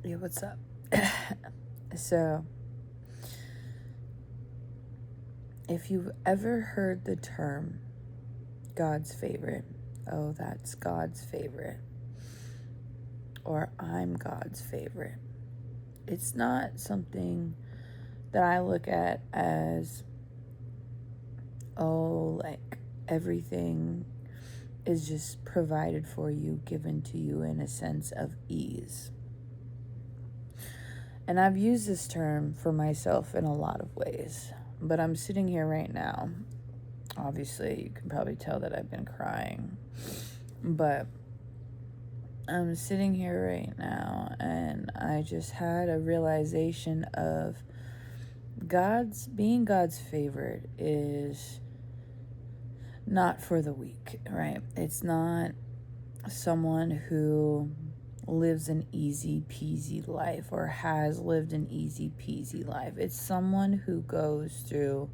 Yeah, what's up? So, if you've ever heard the term God's favorite, oh, that's God's favorite, or I'm God's favorite, it's not something that I look at as, oh, like everything is just provided for you, given to you in a sense of ease. And I've used this term for myself in a lot of ways, but I'm sitting here right now. Obviously, you can probably tell that I've been crying, but I'm sitting here right now and I just had a realization of being God's favorite is not for the weak, right? It's not someone who lives an easy peasy life or has lived an easy peasy life. It's someone who goes through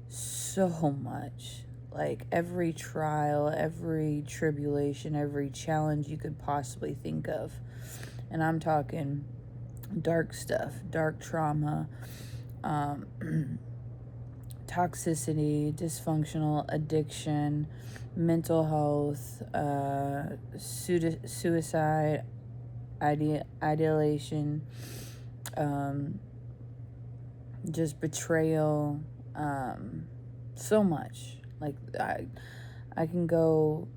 so much, like every trial, every tribulation, every challenge you could possibly think of. And I'm talking dark stuff, dark trauma, toxicity, dysfunctional addiction, mental health, suicide, ideation, just betrayal, so much. Like I can go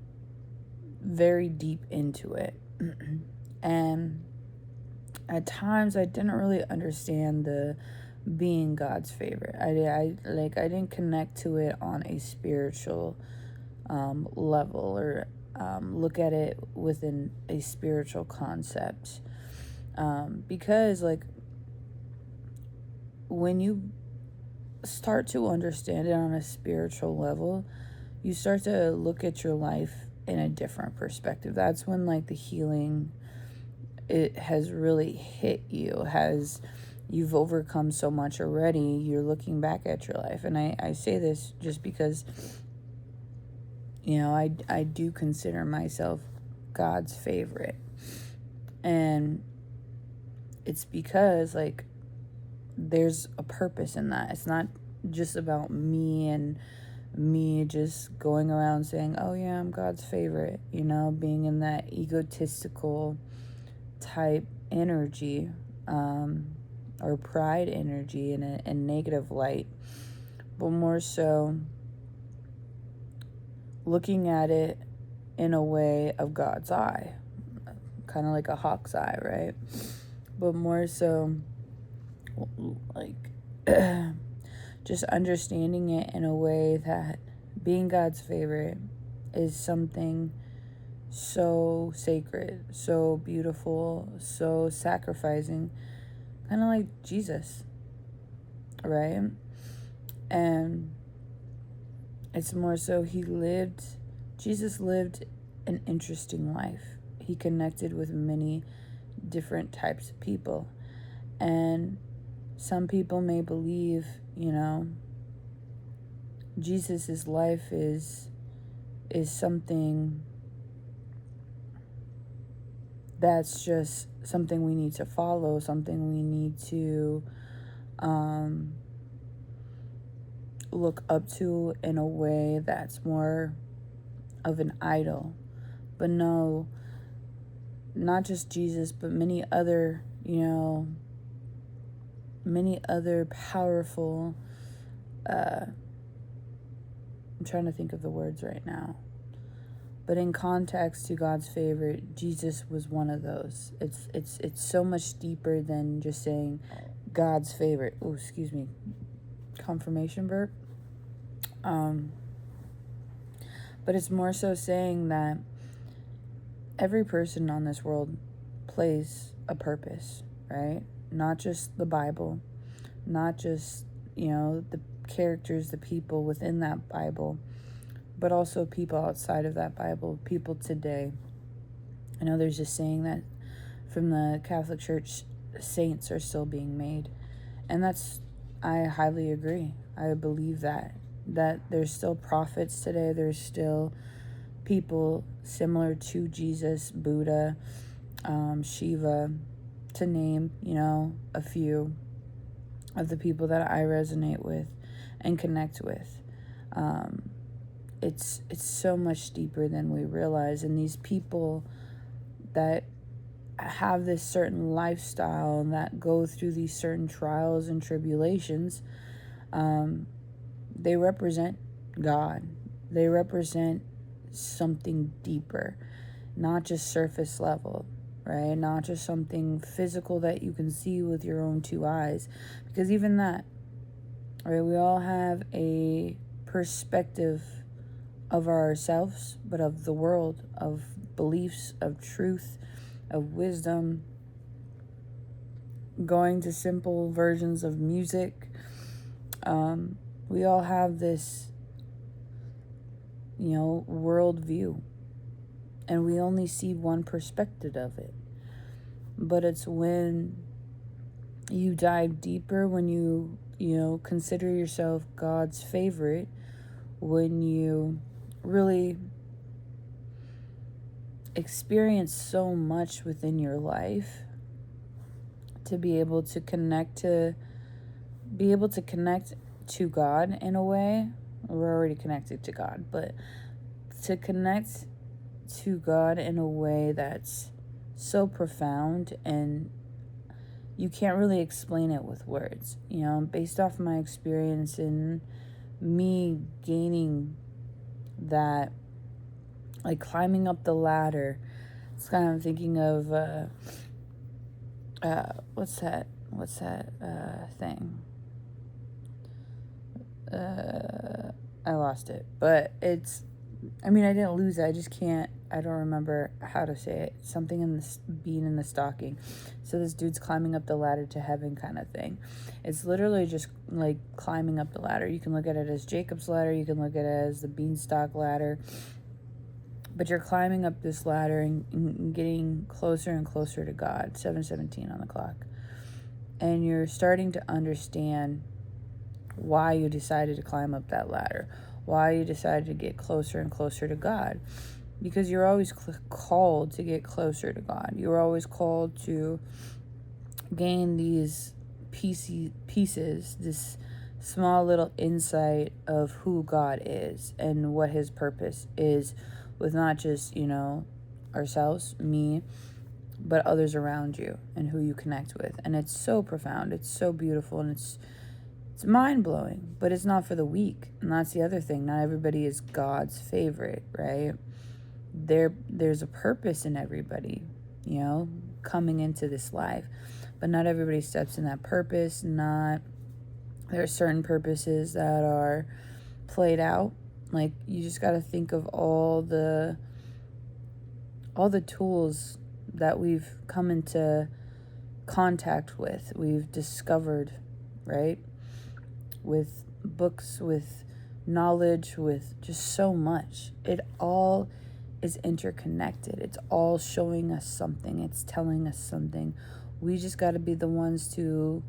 very deep into it. And at times I didn't really understand the being God's favorite. I didn't connect to it on a spiritual level, or look at it within a spiritual concept. Because like when you start to understand it on a spiritual level, you start to look at your life in a different perspective. That's when like the healing, it has really hit you, you've overcome so much already. You're looking back at your life. And I say this just because, I do consider myself God's favorite. And it's because, like, there's a purpose in that. It's not just about me and me just going around saying, oh, yeah, I'm God's favorite, being in that egotistical type energy, or pride energy in a negative light, but more so looking at it in a way of God's eye, kind of like a hawk's eye, right? But more so like just understanding it in a way that being God's favorite is something so sacred, so beautiful, so sacrificing, kind of like Jesus, right? And it's more so Jesus lived an interesting life. He connected with many different types of people. And some people may believe, Jesus's life is something that's just something we need to follow, something we need to look up to in a way that's more of an idol. But no, not just Jesus, but many other powerful, I'm trying to think of the words right now, but in context to God's favorite, Jesus was one of those. It's so much deeper than just saying God's favorite. Oh, excuse me, confirmation burp. But it's more so saying that every person on this world plays a purpose, right? Not just the Bible, not just, the characters, the people within that Bible, but also people outside of that Bible, people today. I know there's just saying that from the Catholic Church, saints are still being made. And I highly agree. I believe that there's still prophets today. There's still people similar to Jesus, Buddha, Shiva, to name, a few of the people that I resonate with and connect with. It's so much deeper than we realize. And these people that have this certain lifestyle and that go through these certain trials and tribulations, they represent God. They represent something deeper, not just surface level, right? Not just something physical that you can see with your own two eyes. Because even that, right, we all have a perspective of ourselves, but of the world, of beliefs, of truth, of wisdom, going to simple versions of music. We all have this, world view, and we only see one perspective of it. But it's when you dive deeper, when you consider yourself God's favorite, when you really experience so much within your life to be able to connect to God in a way. We're already connected to God, but to connect to God in a way that's so profound, and you can't really explain it with words. Based off my experience in me gaining that, like climbing up the ladder. It's kind of thinking of what's that thing? I lost it, but I didn't lose it. I don't remember how to say it. Something in this being in the stocking. So this dude's climbing up the ladder to heaven kind of thing. It's literally just like climbing up the ladder. You can look at it as Jacob's ladder. You can look at it as the beanstalk ladder. But you're climbing up this ladder and getting closer and closer to God. 7:17 on the clock. And you're starting to understand why you decided to climb up that ladder. Why you decided to get closer and closer to God. Because you're always called to get closer to God. You're always called to gain these pieces, this small little insight of who God is and what his purpose is with not just, ourselves, me, but others around you and who you connect with. And it's so profound. It's so beautiful. And it's mind-blowing, but it's not for the weak. And that's the other thing. Not everybody is God's favorite, right? There's a purpose in everybody, coming into this life. But not everybody steps in that purpose. There are certain purposes that are played out. Like, you just got to think of all the tools that we've come into contact with, we've discovered, right? With books, with knowledge, with just so much. It all is interconnected. It's all showing us something. It's telling us something. We just got to be the ones to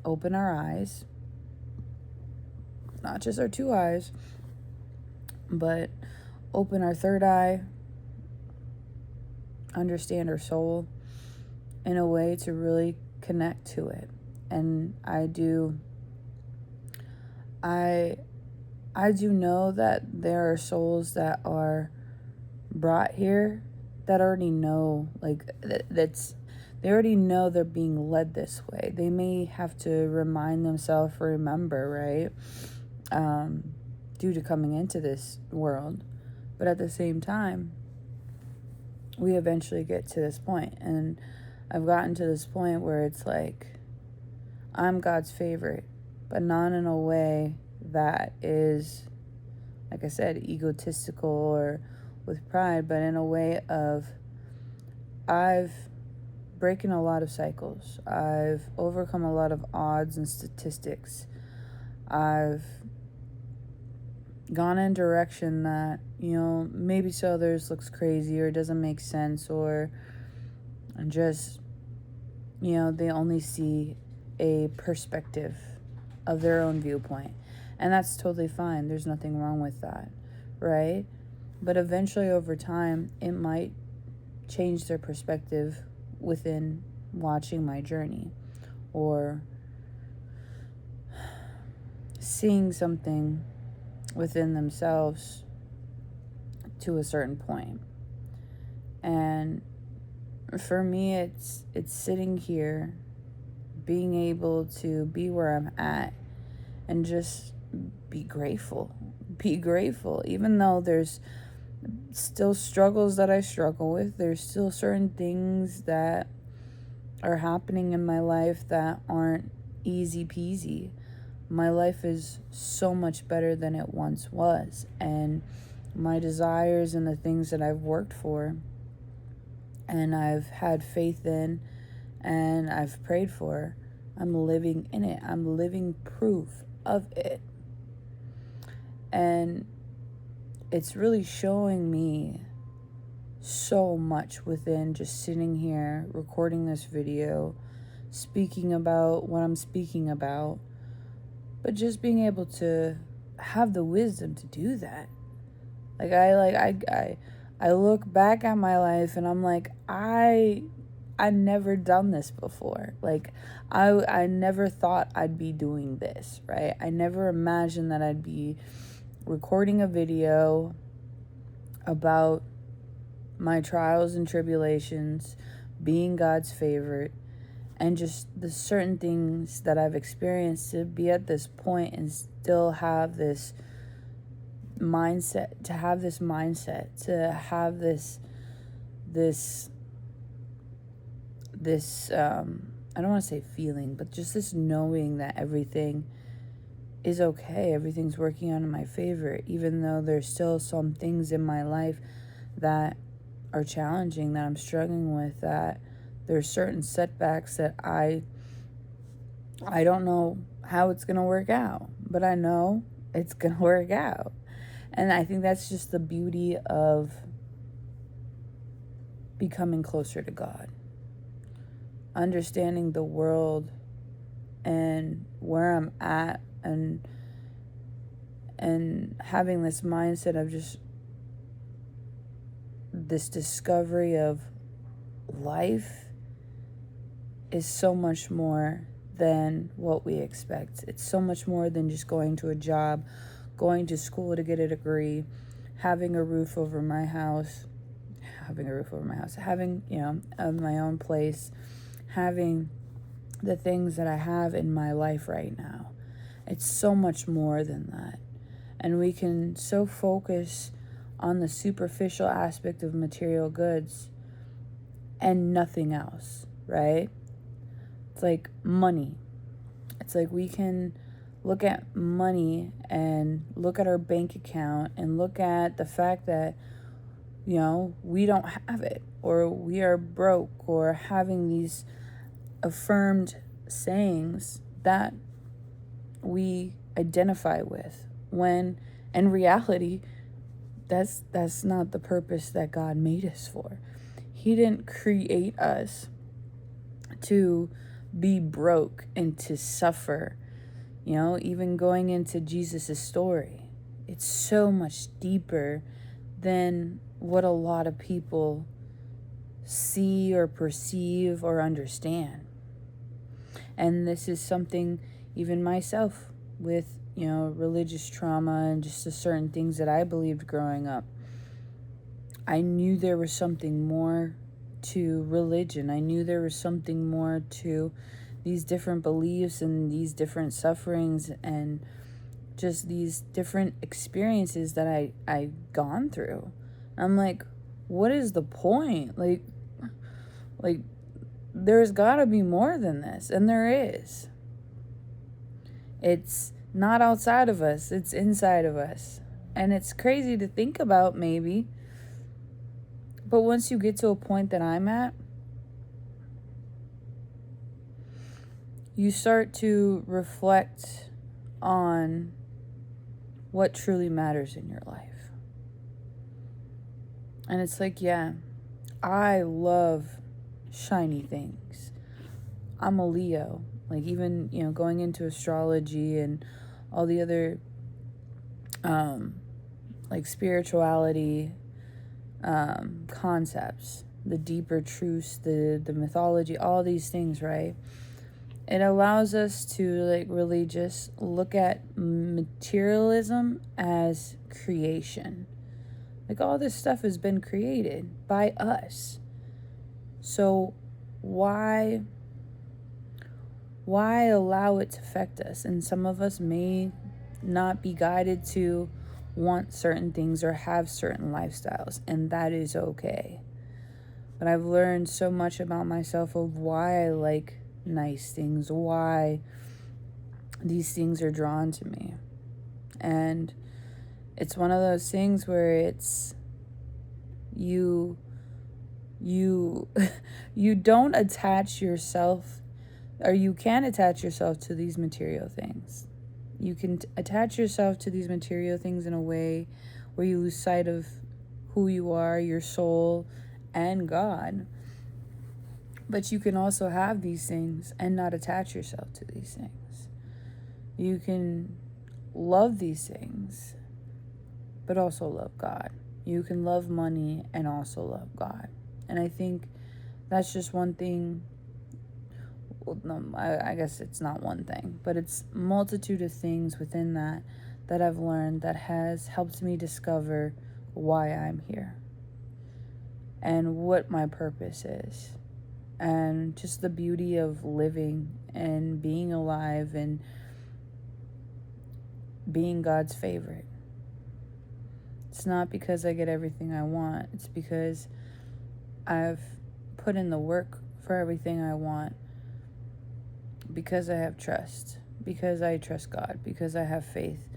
open our eyes, not just our two eyes, but open our third eye, understand our soul in a way to really connect to it. And I do know that there are souls that are brought here that already know, like, they already know they're being led this way. They may have to remind themselves or remember, right? Due to coming into this world. But at the same time, we eventually get to this point. And I've gotten to this point where it's like, I'm God's favorite, but not in a way that is, like I said, egotistical or with pride, but in a way of, I've broken a lot of cycles. I've overcome a lot of odds and statistics. I've gone in a direction that, maybe to others looks crazy or doesn't make sense, or just, they only see a perspective of their own viewpoint. And that's totally fine. There's nothing wrong with that, right? But eventually over time, it might change their perspective within watching my journey or seeing something within themselves to a certain point. And for me, it's sitting here, being able to be where I'm at and just be grateful. Be grateful. Even though there's still struggles that I struggle with, there's still certain things that are happening in my life that aren't easy peasy. My life is so much better than it once was. And my desires and the things that I've worked for and I've had faith in and I've prayed for, I'm living in it. I'm living proof of it. And it's really showing me so much within just sitting here, recording this video, speaking about what I'm speaking about, but just being able to have the wisdom to do that. I look back at my life and I'm like, I never done this before. Like, I never thought I'd be doing this, right? I never imagined that I'd be recording a video about my trials and tribulations, being God's favorite, and just the certain things that I've experienced to be at this point and still have this mindset, to have this I don't want to say feeling, but just this knowing that everything is okay, everything's working out in my favor, even though there's still some things in my life that are challenging, that I'm struggling with, that there's certain setbacks that I don't know how it's going to work out, but I know it's going to work out. And I think that's just the beauty of becoming closer to God. Understanding the world and where I'm at, and having this mindset of just this discovery of life is so much more than what we expect. It's so much more than just going to a job, going to school to get a degree, having a roof over my house, having, my own place, having the things that I have in my life right now. It's so much more than that. And we can so focus on the superficial aspect of material goods and nothing else, right? It's like money. It's like we can look at money and look at our bank account and look at the fact that, we don't have it, or we are broke, or having these affirmed sayings that we identify with, when in reality that's not the purpose that God made us for. He didn't create us to be broke and to suffer. Even going into Jesus' story, it's so much deeper than what a lot of people see or perceive or understand. And this is something, even myself, with, religious trauma and just the certain things that I believed growing up. I knew there was something more to religion. I knew there was something more to these different beliefs and these different sufferings and just these different experiences that I gone through. I'm like, what is the point? Like there's gotta be more than this, and there is. It's not outside of us, it's inside of us. And it's crazy to think about, maybe, but once you get to a point that I'm at, you start to reflect on what truly matters in your life. And it's like, yeah, I love shiny things. I'm a Leo. Like, even, going into astrology and all the other, like, spirituality concepts. the deeper truths, the mythology, all these things, right? It allows us to like really just look at materialism as creation. Like all this stuff has been created by us. So why allow it to affect us? And some of us may not be guided to want certain things or have certain lifestyles, and that is okay. But I've learned so much about myself of why I like nice things, why these things are drawn to me. And it's one of those things where it's you you don't attach yourself, or you can attach yourself to these material things. You can attach yourself to these material things in a way where you lose sight of who you are, your soul, and God. But you can also have these things and not attach yourself to these things. You can love these things, but also love God. You can love money and also love God. And I think that's just one thing. Well, no, I guess it's not one thing, but it's a multitude of things within that I've learned that has helped me discover why I'm here and what my purpose is, and just the beauty of living and being alive and being God's favorite. It's not because I get everything I want. It's because I've put in the work for everything I want, because I have trust, because I trust God, because I have faith,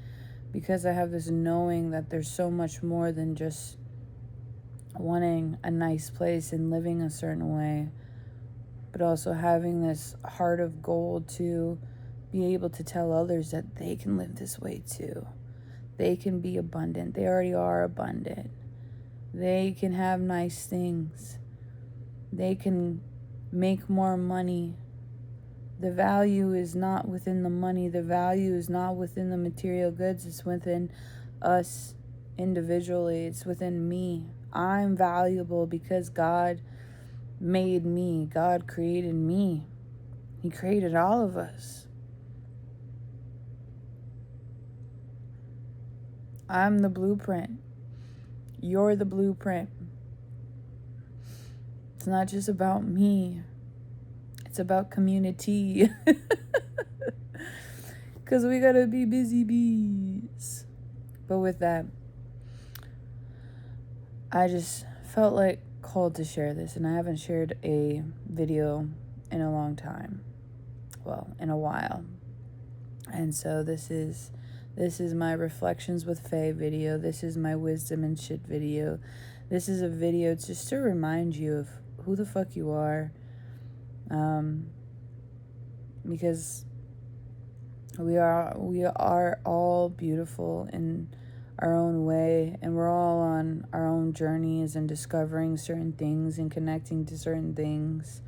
because I have this knowing that there's so much more than just wanting a nice place and living a certain way, but also having this heart of gold to be able to tell others that they can live this way too. They can be abundant. They already are abundant. They can have nice things. They can make more money. The value is not within the money. The value is not within the material goods. It's within us individually. It's within me. I'm valuable because God made me. God created me. He created all of us. I'm the blueprint. You're the blueprint. It's not just about me. It's about community. Because we gotta be busy bees. But with that, I just felt like called to share this, and I haven't shared a video in a long time. Well, in a while. And so this is my reflections with Fae video. This is my wisdom and shit video. This is a video just to remind you of who the fuck you are. Because we are all beautiful in our own way, and we're all on our own journeys and discovering certain things and connecting to certain things,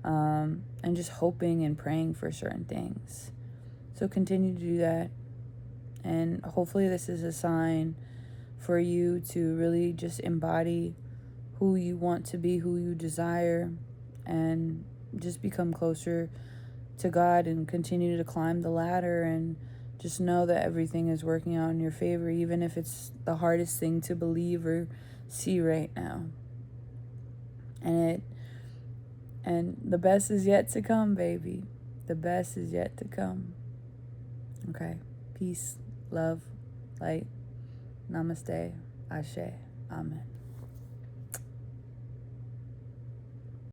and just hoping and praying for certain things. So continue to do that, and hopefully this is a sign for you to really just embody who you want to be, who you desire, and just become closer to God and continue to climb the ladder, and just know that everything is working out in your favor, even if it's the hardest thing to believe or see right now. And the best is yet to come, baby. The best is yet to come. Okay. Peace, love, light. Namaste. Ashe. Amen.